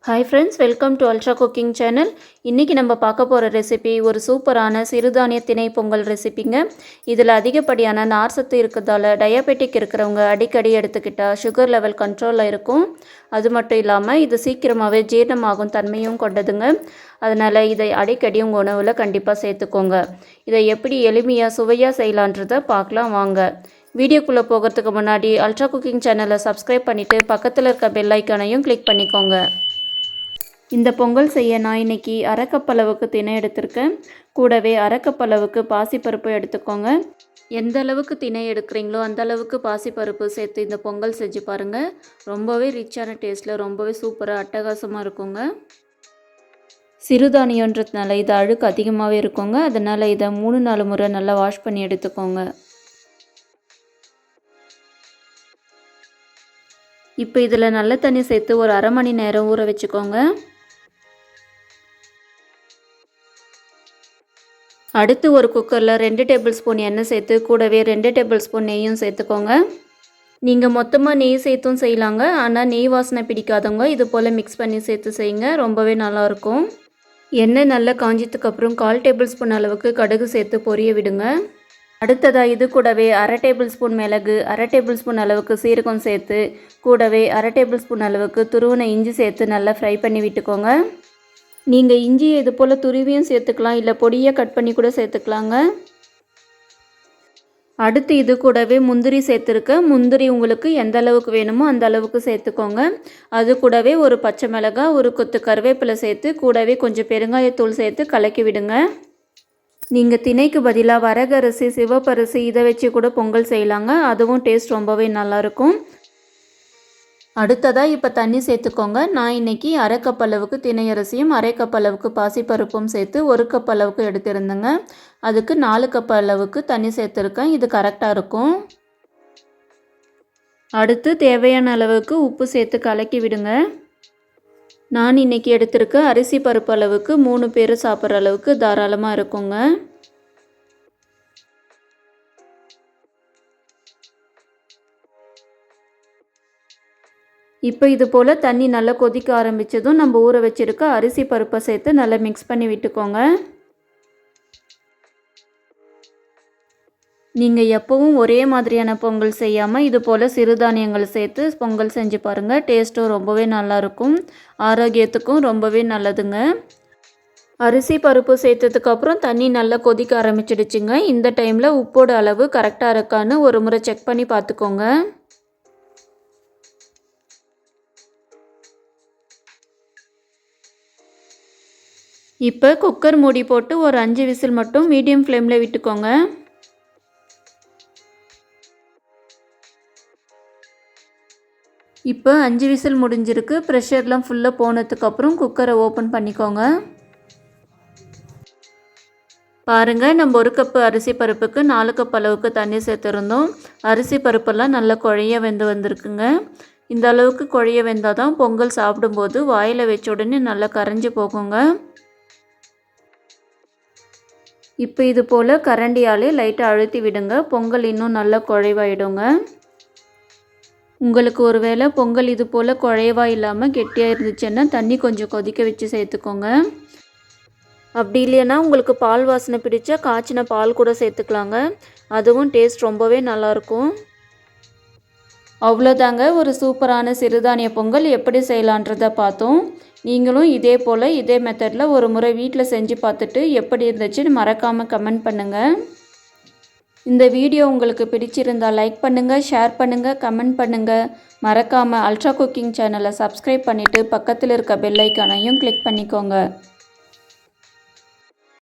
Hi friends, welcome to ultra cooking channel. இன்றைக்கி நம்ம பார்க்க போகிற ரெசிபி ஒரு சூப்பரான சிறுதானிய திணை பொங்கல் ரெசிபிங்க. இதில் அதிகப்படியான நார் சத்து இருக்கிறதால டயபெட்டிக் இருக்கிறவங்க அடிக்கடி எடுத்துக்கிட்டால் சுகர் லெவல் கண்ட்ரோலில் இருக்கும். அது மட்டும் இல்லாமல் இது சீக்கிரமாகவே ஜீரணமாகும் தன்மையும் கொண்டதுங்க. அதனால் இதை அடிக்கடி உங்கள் உணவில் கண்டிப்பாக சேர்த்துக்கோங்க. இதை எப்படி எளிமையாக சுவையாக செய்யலான்றதை பார்க்கலாம் வாங்க. வீடியோக்குள்ளே போகிறதுக்கு முன்னாடி அல்ட்ரா குக்கிங் சேனலை சப்ஸ்கிரைப் பண்ணிவிட்டு பக்கத்தில் இருக்க பெல் ஐக்கானையும் கிளிக் பண்ணிக்கோங்க. இந்த பொங்கல் செய்ய நான் இன்றைக்கி அரை கப் அளவுக்கு திணை எடுத்திருக்கேன். கூடவே அரை கப் அளவுக்கு பாசிப்பருப்பு எடுத்துக்கோங்க. எந்த அளவுக்கு திணை எடுக்கிறீங்களோ அந்த அளவுக்கு பாசிப்பருப்பு சேர்த்து இந்த பொங்கல் செஞ்சு பாருங்கள். ரொம்பவே ரிச்சான டேஸ்ட்டில் ரொம்பவே சூப்பராக அட்டகாசமாக இருக்குங்க. சிறுதானியன்றதுனால இது அழுக்கு அதிகமாகவே இருக்குங்க. அதனால் இதை 3-4 முறை நல்லா வாஷ் பண்ணி எடுத்துக்கோங்க. இப்போ இதில் நல்ல தண்ணி சேர்த்து ஒரு அரை மணி நேரம் ஊற வச்சுக்கோங்க. அடுத்து ஒரு குக்கரில் 2 டேபிள் ஸ்பூன் எண்ணெய் சேர்த்து கூடவே 2 டேபிள் ஸ்பூன் நெய்யும் சேர்த்துக்கோங்க. நீங்கள் மொத்தமாக நெய் சேர்த்தும் செய்யலாங்க. ஆனால் நெய் வாசனை பிடிக்காதவங்க இது போல் மிக்ஸ் பண்ணி சேர்த்து செய்யுங்க, ரொம்பவே நல்லாயிருக்கும். எண்ணெய் நல்லா காஞ்சதுக்கப்புறம் 1/4 டேபிள் ஸ்பூன் அளவுக்கு கடுகு சேர்த்து பொரிய விடுங்க. அடுத்ததாக இது கூடவே அரை டேபிள் ஸ்பூன் மிளகு, அரை டேபிள் ஸ்பூன் அளவுக்கு சீரகம் சேர்த்து கூடவே அரை டேபிள் ஸ்பூன் அளவுக்கு துருவின இஞ்சி சேர்த்து நல்லா ஃப்ரை பண்ணி விட்டுக்கோங்க. நீங்கள் இஞ்சியை இது போல் துருவியும் சேர்த்துக்கலாம், இல்லை பொடியாக கட் பண்ணி கூட சேர்த்துக்கலாங்க. அடுத்து இது கூடவே முந்திரி சேர்த்துருக்க. முந்திரி உங்களுக்கு எந்த அளவுக்கு வேணுமோ அந்த அளவுக்கு சேர்த்துக்கோங்க. அது கூடவே ஒரு பச்சை மிளகாய், ஒரு கொத்து கருவேப்பிலை சேர்த்து கூடவே கொஞ்சம் பெருங்காயத்தூள் சேர்த்து கலக்கி விடுங்க. நீங்கள் திணைக்கு பதிலாக வரகரிசி, சிவப்பரிசி இதை வச்சு கூட பொங்கல் செய்யலாங்க. அதுவும் டேஸ்ட் ரொம்பவே நல்லாயிருக்கும். அடுத்ததாக இப்போ தண்ணி சேர்த்துக்கோங்க. நான் இன்றைக்கி அரை கப் அளவுக்கு திணை அரிசியும் அரை கப் அளவுக்கு பாசிப்பருப்பும் சேர்த்து 1 கப் அளவுக்கு எடுத்திருந்தேங்க. அதுக்கு 4 கப் அளவுக்கு தண்ணி சேர்த்துருக்கேன். இது கரெக்டாக இருக்கும். அடுத்து தேவையான அளவுக்கு உப்பு சேர்த்து கலக்கி விடுங்க. நான் இன்றைக்கி எடுத்திருக்க அரிசி பருப்பு அளவுக்கு 3 பேர் சாப்பிட்ற அளவுக்கு தாராளமாக இருக்குங்க. இப்போ இது போல் தண்ணி நல்லா கொதிக்க ஆரம்பித்ததும் நம்ம ஊற வச்சுருக்க அரிசி பருப்பை சேர்த்து நல்லா மிக்ஸ் பண்ணி விட்டுக்கோங்க. நீங்கள் எப்போவும் ஒரே மாதிரியான பொங்கல் செய்யாமல் இது போல் சிறுதானியங்கள் சேர்த்து பொங்கல் செஞ்சு பாருங்கள். டேஸ்ட்டும் ரொம்பவே நல்லாயிருக்கும், ஆரோக்கியத்துக்கும் ரொம்பவே நல்லதுங்க. அரிசி பருப்பு சேர்த்ததுக்கப்புறம் தண்ணி நல்லா கொதிக்க ஆரம்பிச்சிடுச்சுங்க. இந்த டைமில் உப்போட அளவு கரெக்டாக இருக்கான்னு ஒரு முறை செக் பண்ணி பார்த்துக்கோங்க. இப்போ குக்கர் மூடி போட்டு ஒரு 5 விசில் மட்டும் மீடியம் ஃப்ளேமில் விட்டுக்கோங்க. இப்போ 5 விசில் முடிஞ்சிருக்கு. ப்ரெஷர்லாம் ஃபுல்லாக போனதுக்கப்புறம் குக்கரை ஓப்பன் பண்ணிக்கோங்க. பாருங்கள், நம்ம 1 கப்பு அரிசி பருப்புக்கு 4 கப் அளவுக்கு தண்ணி சேர்த்துருந்தோம். அரிசி பருப்பெல்லாம் நல்லா குழைய வெந்து வந்திருக்குங்க. இந்த அளவுக்கு குழைய வெந்தால் தான் பொங்கல் சாப்பிடும்போது வாயில் வச்ச உடனே நல்லா கரைஞ்சி போகுங்க. இப்போ இது போல் கரண்டியாலே லைட்டாக அழுத்தி விடுங்க. பொங்கல் இன்னும் நல்லா குழைவாயிடுங்க. உங்களுக்கு ஒரு வேளை பொங்கல் இது போல் குழைவாக இல்லாமல் கெட்டியாக இருந்துச்சுன்னா தண்ணி கொஞ்சம் கொதிக்க வச்சு சேர்த்துக்கோங்க. அப்படி இல்லைன்னா உங்களுக்கு பால் வாசனை பிடிச்சா காய்ச்சின பால் கூட சேர்த்துக்கலாங்க. அதுவும் டேஸ்ட் ரொம்பவே நல்லாயிருக்கும். அவ்வளோதாங்க, ஒரு சூப்பரான சிறுதானிய பொங்கல் எப்படி செய்யலான்றதை பார்த்தோம். நீங்களும் இதே போல் இதே மெத்தடில் ஒரு முறை வீட்டில் செஞ்சு பார்த்துட்டு எப்படி இருந்துச்சுன்னு மறக்காமல் கமெண்ட் பண்ணுங்கள். இந்த வீடியோ உங்களுக்கு பிடிச்சிருந்தால் லைக் பண்ணுங்கள், ஷேர் பண்ணுங்கள், கமெண்ட் பண்ணுங்கள். மறக்காமல் அல்ட்ரா குக்கிங் சேனலை சப்ஸ்கிரைப் பண்ணிவிட்டு பக்கத்தில் இருக்க பெல் ஐக்கானையும் கிளிக் பண்ணிக்கோங்க.